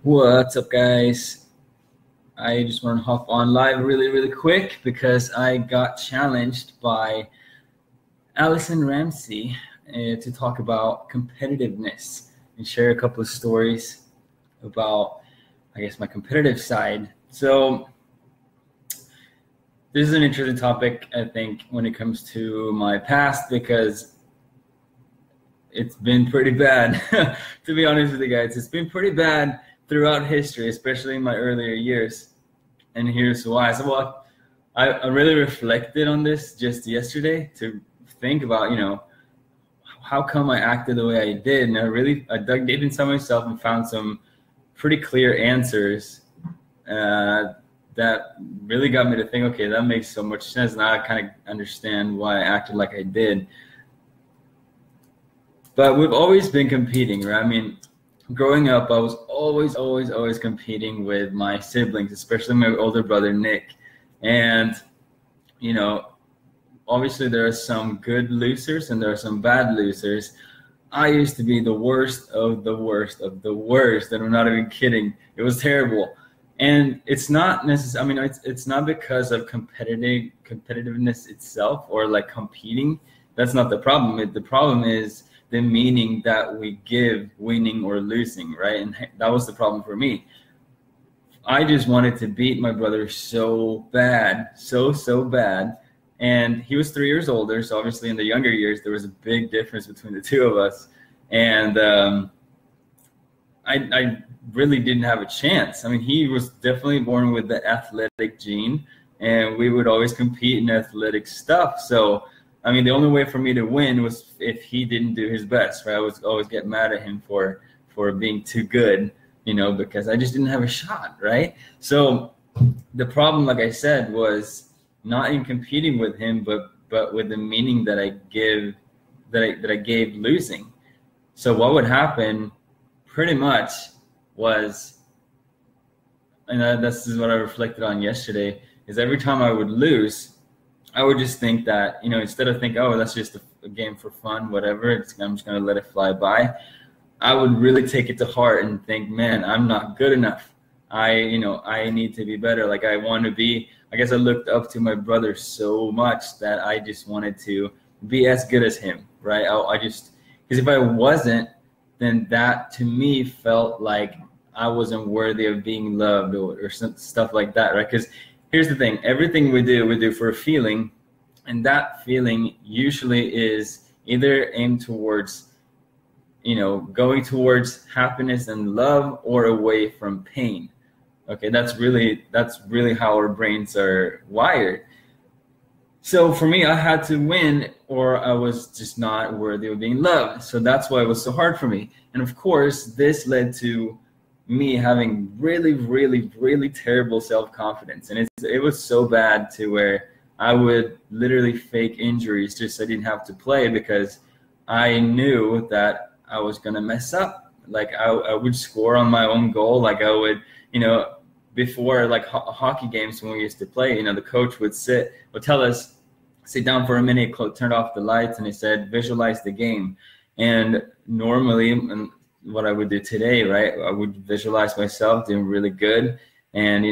What's up, guys? I just want to hop on live really quick because I got challenged by Allison Ramsey to talk about competitiveness and share a couple of stories about, I guess, my competitive side. So this is an interesting topic, I think, when it comes to my past, because it's been pretty bad. To be honest with you guys, it's been pretty bad throughout history, especially in my earlier years. And here's why. So I really reflected on this just yesterday to think about, how come I acted the way I did. And I dug deep inside myself and found some pretty clear answers that really got me to think, okay, that makes so much sense. Now I kind of understand why I acted like I did. But we've always been competing, right? I mean, growing up, I was always competing with my siblings, especially my older brother, Nick. And, obviously there are some good losers and there are some bad losers. I used to be the worst of the worst of the worst, and I'm not even kidding. It was terrible. And it's not necessarily, it's not because of competitiveness itself or like competing. That's not the problem. The problem is the meaning that we give winning or losing, right? And that was the problem for me. I just wanted to beat my brother so bad, so bad. And he was 3 years older, so obviously in the younger years, there was a big difference between the two of us. And I really didn't have a chance. I mean, he was definitely born with the athletic gene, and we would always compete in athletic stuff. So I mean, the only way for me to win was if he didn't do his best, right? I was always get mad at him for being too good, because I just didn't have a shot, right? So the problem, like I said, was not in competing with him, but with the meaning that I gave losing. So what would happen pretty much was, and this is what I reflected on yesterday, is every time I would lose, I would just think that, instead of thinking, oh, that's just a game for fun, whatever, I'm just going to let it fly by, I would really take it to heart and think, man, I'm not good enough. I need to be better. Like I want to be, I guess I looked up to my brother so much that I just wanted to be as good as him, right? Because if I wasn't, then that to me felt like I wasn't worthy of being loved or some stuff like that, right? Because here's the thing, everything we do for a feeling, and that feeling usually is either aimed towards, going towards happiness and love or away from pain. Okay, that's really how our brains are wired. So for me, I had to win or I was just not worthy of being loved. So that's why it was so hard for me. And of course, this led to me having really terrible self-confidence. And it was so bad to where I would literally fake injuries just so I didn't have to play, because I knew that I was going to mess up. Like I would score on my own goal. Like I would, before like hockey games when we used to play, the coach would tell us, sit down for a minute, turn off the lights, and he said, visualize the game. And normally, what I would do today, right, I would visualize myself doing really good and,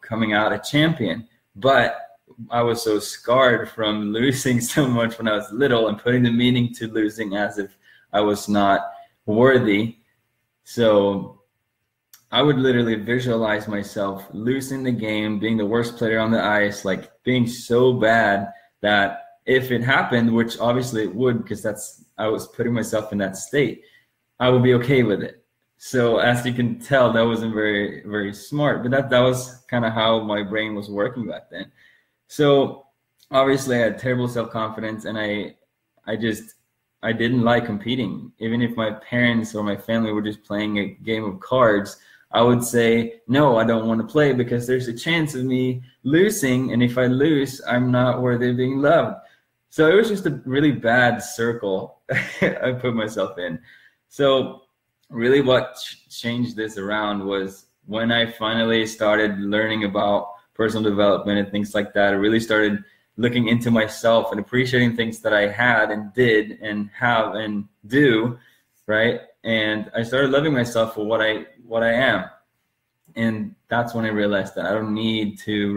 coming out a champion. But I was so scarred from losing so much when I was little and putting the meaning to losing as if I was not worthy. So I would literally visualize myself losing the game, being the worst player on the ice, like being so bad that if it happened, which obviously it would, because I was putting myself in that state, I would be okay with it. So as you can tell, that wasn't very smart, but that was kind of how my brain was working back then. So obviously I had terrible self-confidence, and I didn't like competing. Even if my parents or my family were just playing a game of cards, I would say, no, I don't want to play because there's a chance of me losing. And if I lose, I'm not worthy of being loved. So it was just a really bad circle I put myself in. So really what changed this around was when I finally started learning about personal development and things like that. I really started looking into myself and appreciating things that I had and did and have and do, right? And I started loving myself for what I am. And that's when I realized that I don't need to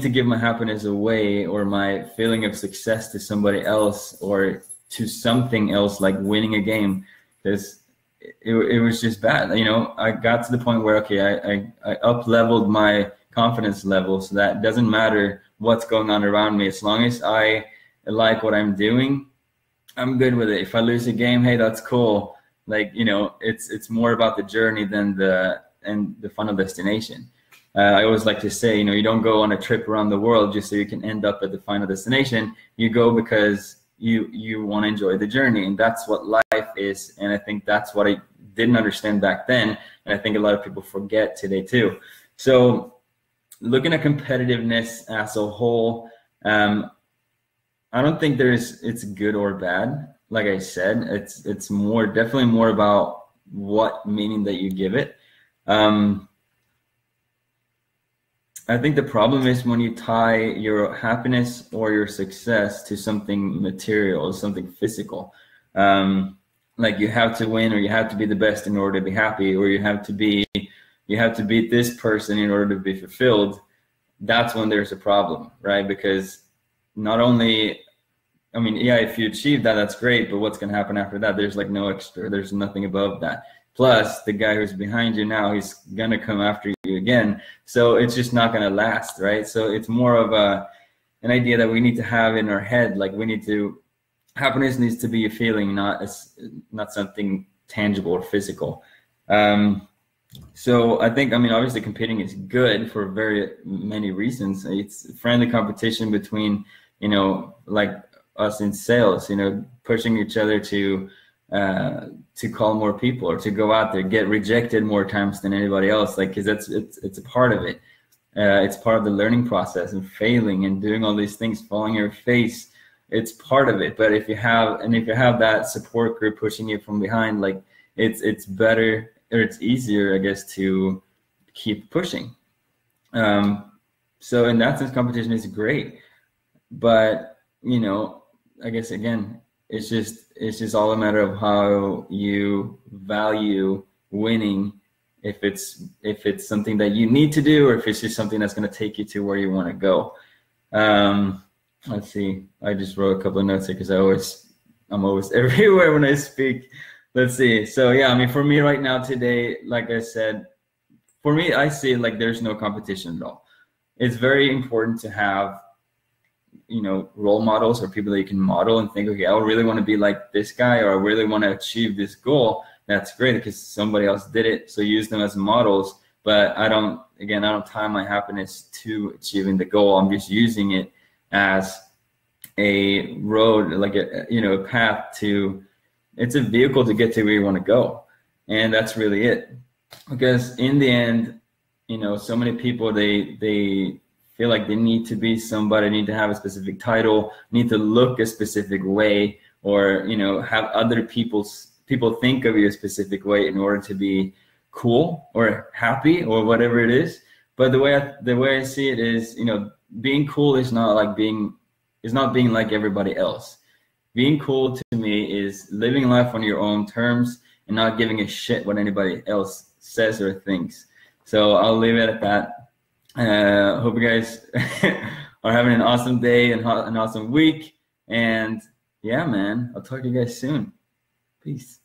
give my happiness away or my feeling of success to somebody else or to something else like winning a game, because it was just bad. You know, I got to the point where, okay, I up leveled my confidence level so that it doesn't matter what's going on around me. As long as I like what I'm doing, I'm good with it. If I lose a game, hey, that's cool. Like, you know, it's more about the journey than the final destination. I always like to say, you know, you don't go on a trip around the world just so you can end up at the final destination. You go because you want to enjoy the journey, and that's what life is. And I think that's what I didn't understand back then, and I think a lot of people forget today too. So looking at competitiveness as a whole, I don't think it's good or bad. Like I said, it's definitely more about what meaning that you give it. I think the problem is when you tie your happiness or your success to something material, something physical. Like you have to win, or you have to be the best in order to be happy, or you have to beat this person in order to be fulfilled. That's when there's a problem, right? Because not only, I mean, yeah, if you achieve that, that's great, but what's going to happen after that? There's like no extra, there's nothing above that. Plus, the guy who's behind you now, he's going to come after you again. So it's just not going to last, right? So it's more of an idea that we need to have in our head. Like happiness needs to be a feeling, not something tangible or physical. So I think, I mean, obviously competing is good for very many reasons. It's friendly competition between, you know, like us in sales, you know, pushing each other to call more people or to go out there, get rejected more times than anybody else. Like, cause it's a part of it. It's part of the learning process, and failing and doing all these things, falling on your face. It's part of it. But if you have that support group pushing you from behind, like it's better, or it's easier, I guess, to keep pushing. So in that sense, competition is great. But, you know, I guess again, it's just all a matter of how you value winning. If it's something that you need to do, or if it's just something that's going to take you to where you want to go. Let's see. I just wrote a couple of notes here because I'm always everywhere when I speak. Let's see. So yeah, I mean, for me right now today, like I said, for me, I see like there's no competition at all. It's very important to have, you know, role models or people that you can model and think, okay, I really want to be like this guy, or I really want to achieve this goal. That's great because somebody else did it. So use them as models. But I don't tie my happiness to achieving the goal. I'm just using it as a road, like a path to, it's a vehicle to get to where you want to go. And that's really it. Because in the end, you know, so many people, they feel like they need to be somebody, need to have a specific title, need to look a specific way, or, you know, have other people think of you a specific way in order to be cool or happy or whatever it is. But the way I see it is, you know, being cool is not being like everybody else. Being cool to me is living life on your own terms and not giving a shit what anybody else says or thinks. So I'll leave it at that. Hope you guys are having an awesome day and an awesome week. And yeah, man, I'll talk to you guys soon. Peace.